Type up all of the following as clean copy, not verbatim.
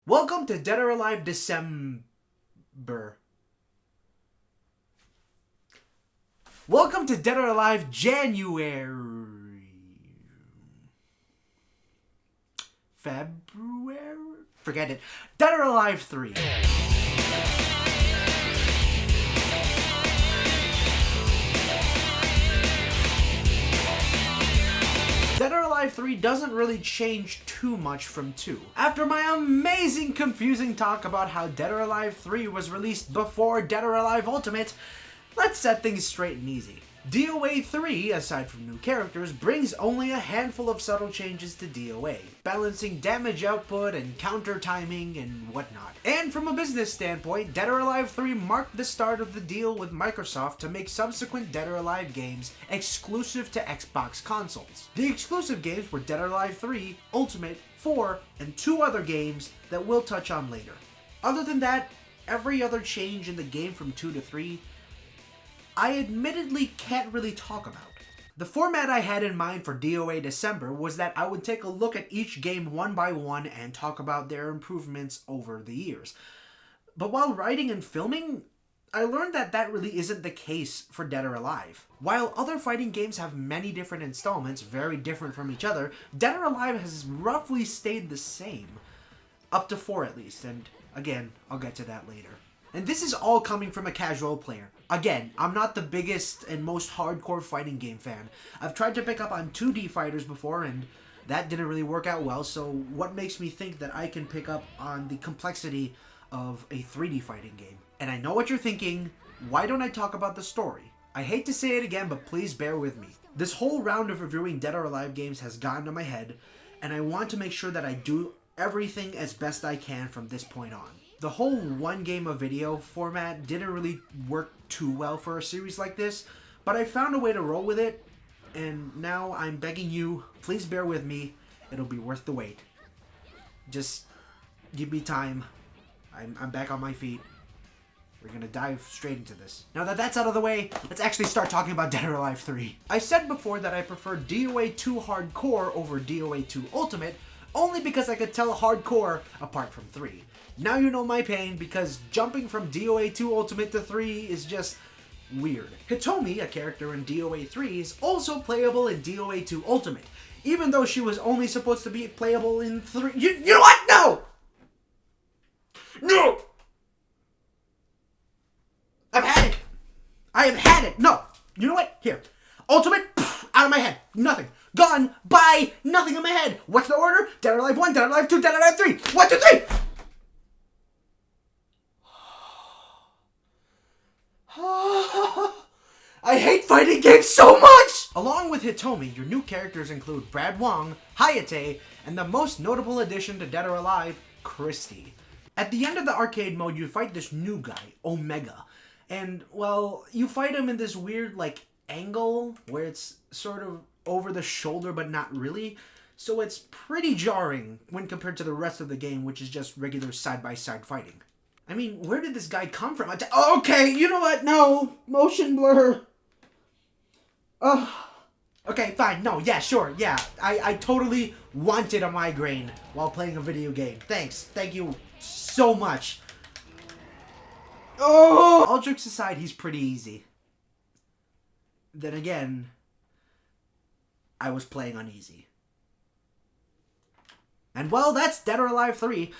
Welcome to Dead or Alive December. Welcome to Dead or Alive January. February? Forget it. Dead or Alive 3. Dead or Alive 3 doesn't really change too much from 2. After my amazing confusing talk about how Dead or Alive 3 was released before Dead or Alive Ultimate, let's set things straight and easy. DOA 3, aside from new characters, brings only a handful of subtle changes to DOA, balancing damage output and counter timing and whatnot. And from a business standpoint, Dead or Alive 3 marked the start of the deal with Microsoft to make subsequent Dead or Alive games exclusive to Xbox consoles. The exclusive games were Dead or Alive 3, Ultimate, 4, and 2 other games that we'll touch on later. Other than that, every other change in the game from 2 to 3 I admittedly can't really talk about. The format I had in mind for DOA December was that I would take a look at each game one by one and talk about their improvements over the years. But while writing and filming, I learned that that really isn't the case for Dead or Alive. While other fighting games have many different installments, very different from each other, Dead or Alive has roughly stayed the same. Up to 4 at least, and again, I'll get to that later. And this is all coming from a casual player. Again, I'm not the biggest and most hardcore fighting game fan. I've tried to pick up on 2D fighters before and that didn't really work out well, so what makes me think that I can pick up on the complexity of a 3D fighting game? And I know what you're thinking, why don't I talk about the story? I hate to say it again, but please bear with me. This whole round of reviewing Dead or Alive games has gotten to my head, and I want to make sure that I do everything as best I can from this point on. The whole one game of video format didn't really work too well for a series like this, but I found a way to roll with it, and now I'm begging you, please bear with me, it'll be worth the wait. Just give me time. I'm back on my feet. We're gonna dive straight into this. Now that that's out of the way, let's actually start talking about Dead or Alive 3. I said before that I prefer DOA 2 Hardcore over DOA 2 Ultimate, only because I could tell Hardcore apart from 3. Now you know my pain, because jumping from DOA 2 Ultimate to 3 is just weird. Hitomi, a character in DOA 3, is also playable in DOA 2 Ultimate, even though she was only supposed to be playable in 3. You know what? No! No! I've had it! I have had it! No! You know what? Here. Ultimate, out of my head. Nothing. Gone. Bye. Nothing in my head. What's the order? Dead or Alive 1, Dead or Alive 2, Dead or Alive 3. 1, 2, 3! I hate fighting games so much! Along with Hitomi, your new characters include Brad Wong, Hayate, and the most notable addition to Dead or Alive, Christy. At the end of the arcade mode, you fight this new guy, Omega. And, well, you fight him in this weird, angle where it's sort of over the shoulder, but not really. So it's pretty jarring when compared to the rest of the game, which is just regular side-by-side fighting. I mean, where did this guy come from? Okay, you know what? No. Motion blur. Okay, fine. No, yeah, sure. Yeah, I totally wanted a migraine while playing a video game. Thanks. Thank you so much. Oh! All jokes aside, he's pretty easy. Then again, I was playing on easy. And well, that's Dead or Alive 3.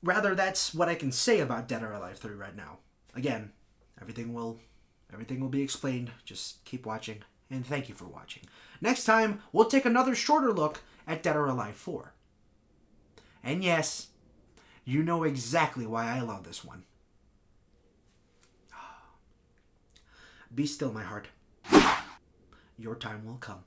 Rather, that's what I can say about Dead or Alive 3 right now. Again, everything will be explained. Just keep watching, and thank you for watching. Next time, we'll take another shorter look at Dead or Alive 4. And yes, you know exactly why I love this one. Be still, my heart. Your time will come.